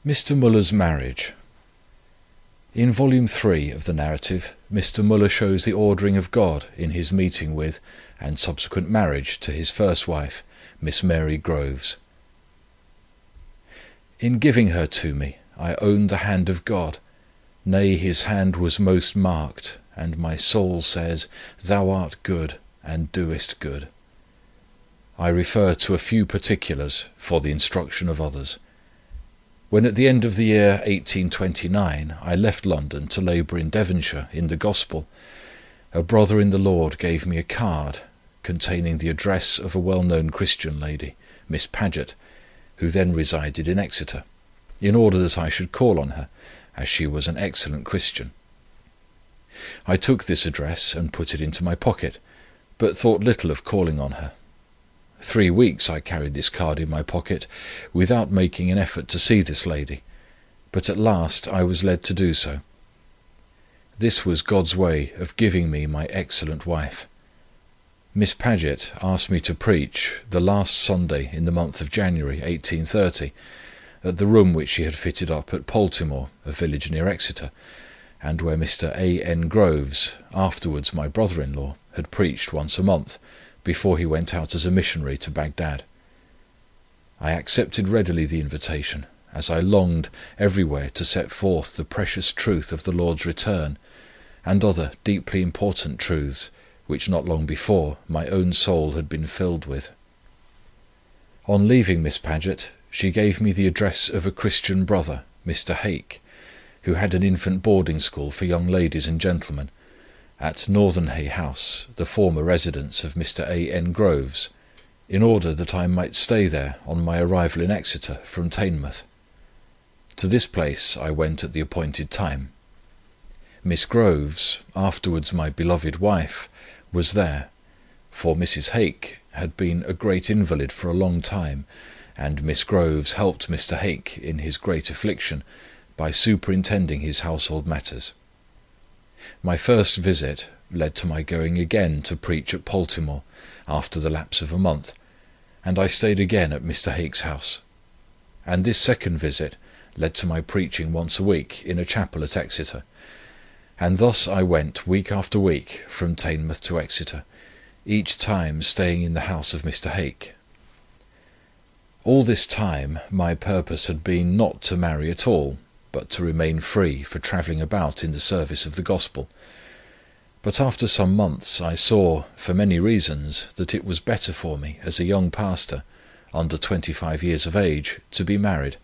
Mr. Müller's marriage. In Volume 3 of the narrative, Mr. Müller shows the ordering of God in his meeting with, and subsequent marriage to his first wife, Miss Mary Groves. In giving her to me, I owned the hand of God, nay, his hand was most marked, and my soul says, Thou art good, and doest good. I refer to a few particulars for the instruction of others. When at the end of the year 1829 I left London to labour in Devonshire in the Gospel, a brother in the Lord gave me a card containing the address of a well-known Christian lady, Miss Paget, who then resided in Exeter, in order that I should call on her, as she was an excellent Christian. I took this address and put it into my pocket, but thought little of calling on her. 3 weeks I carried this card in my pocket, without making an effort to see this lady, but at last I was led to do so. This was God's way of giving me my excellent wife. Miss Paget asked me to preach the last Sunday in the month of January 1830, at the room which she had fitted up at Poltimore, a village near Exeter, and where Mr. A.N. Groves, afterwards my brother-in-law, had preached once a month, before he went out as a missionary to Baghdad. I accepted readily the invitation, as I longed everywhere to set forth the precious truth of the Lord's return, and other deeply important truths, which not long before my own soul had been filled with. On leaving Miss Paget, she gave me the address of a Christian brother, Mr. Hake, who had an infant boarding school for young ladies and gentlemen, at Northernhay House, the former residence of Mr. A.N. Groves, in order that I might stay there on my arrival in Exeter from Teignmouth. To this place I went at the appointed time. Miss Groves, afterwards my beloved wife, was there, for Mrs. Hake had been a great invalid for a long time, and Miss Groves helped Mr. Hake in his great affliction by superintending his household matters. My first visit led to my going again to preach at Poltimore after the lapse of a month, and I stayed again at Mr. Hake's house. And this second visit led to my preaching once a week in a chapel at Exeter, and thus I went week after week from Teignmouth to Exeter, each time staying in the house of Mr. Hake. All this time my purpose had been not to marry at all, but to remain free for travelling about in the service of the Gospel. But after some months I saw, for many reasons, that it was better for me as a young pastor, under 25 years of age, to be married.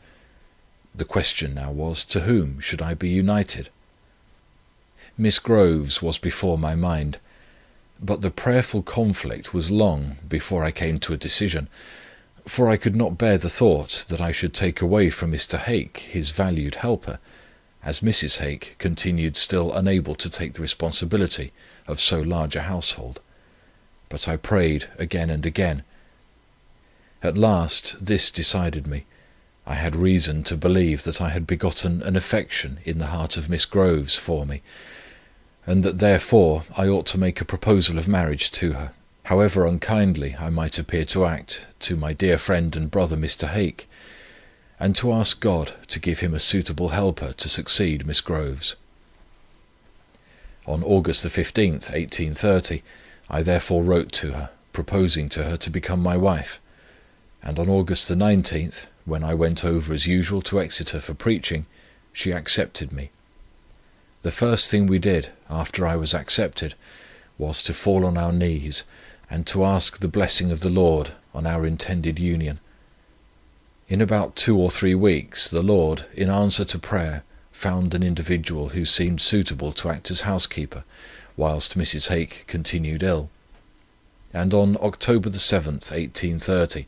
The question now was, to whom should I be united? Miss Groves was before my mind, but the prayerful conflict was long before I came to a decision, for I could not bear the thought that I should take away from Mr. Hake his valued helper, as Mrs. Hake continued still unable to take the responsibility of so large a household. But I prayed again and again. At last this decided me. I had reason to believe that I had begotten an affection in the heart of Miss Groves for me, and that therefore I ought to make a proposal of marriage to her, however unkindly I might appear to act to my dear friend and brother Mr. Hake, and to ask God to give him a suitable helper to succeed Miss Groves. On August the 15th, 1830, I therefore wrote to her, proposing to her to become my wife, and on August the 19th, when I went over as usual to Exeter for preaching, she accepted me. The first thing we did after I was accepted was to fall on our knees and to ask the blessing of the Lord on our intended union. In about 2 or 3 weeks the Lord, in answer to prayer, found an individual who seemed suitable to act as housekeeper, whilst Mrs. Hake continued ill. And on October the 7th, 1830,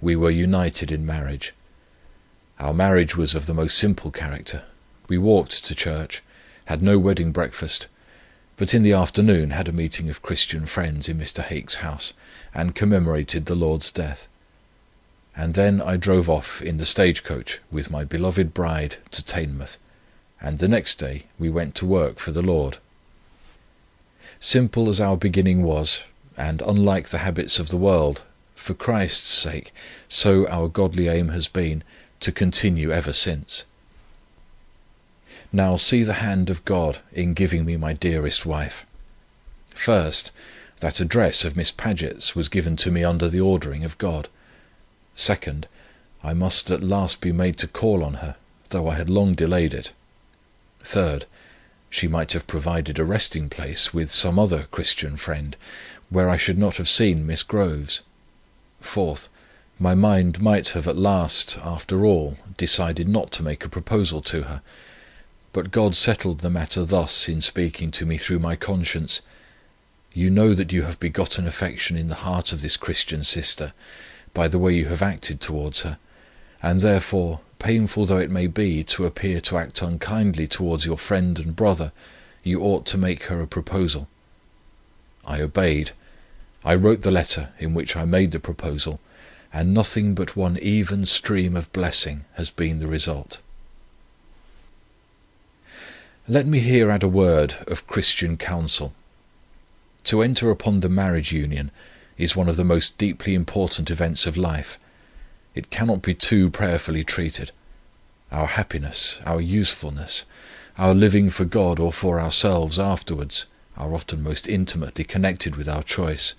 we were united in marriage. Our marriage was of the most simple character. We walked to church, had no wedding breakfast, but in the afternoon had a meeting of Christian friends in Mr. Hake's house, and commemorated the Lord's death. And then I drove off in the stage-coach with my beloved bride to Teignmouth, and the next day we went to work for the Lord. Simple as our beginning was, and unlike the habits of the world, for Christ's sake, so our godly aim has been to continue ever since. Now see the hand of God in giving me my dearest wife. First, that address of Miss Paget's was given to me under the ordering of God. Second, I must at last be made to call on her, though I had long delayed it. Third, she might have provided a resting place with some other Christian friend, where I should not have seen Miss Groves. Fourth, my mind might have at last, after all, decided not to make a proposal to her, but God settled the matter thus in speaking to me through my conscience: You know that you have begotten affection in the heart of this Christian sister, by the way you have acted towards her, and therefore, painful though it may be to appear to act unkindly towards your friend and brother, you ought to make her a proposal. I obeyed. I wrote the letter in which I made the proposal, and nothing but one even stream of blessing has been the result. Let me here add a word of Christian counsel. To enter upon the marriage union is one of the most deeply important events of life. It cannot be too prayerfully treated. Our happiness, our usefulness, our living for God or for ourselves afterwards, are often most intimately connected with our choice.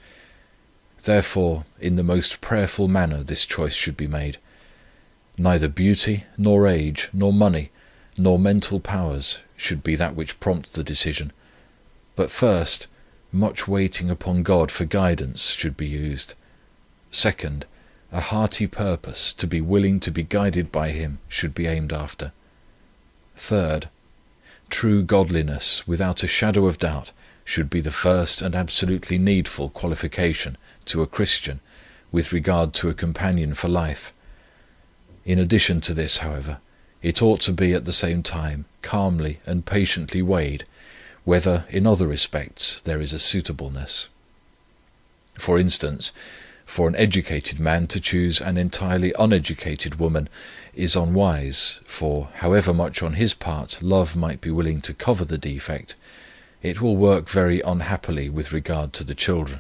Therefore, in the most prayerful manner this choice should be made. Neither beauty, nor age, nor money, nor mental powers should be that which prompt the decision, but first, much waiting upon God for guidance should be used. Second, a hearty purpose to be willing to be guided by Him should be aimed after. Third, true godliness, without a shadow of doubt, should be the first and absolutely needful qualification to a Christian with regard to a companion for life. In addition to this, however, it ought to be at the same time calmly and patiently weighed, whether in other respects there is a suitableness. For instance, for an educated man to choose an entirely uneducated woman is unwise, for however much on his part love might be willing to cover the defect, it will work very unhappily with regard to the children.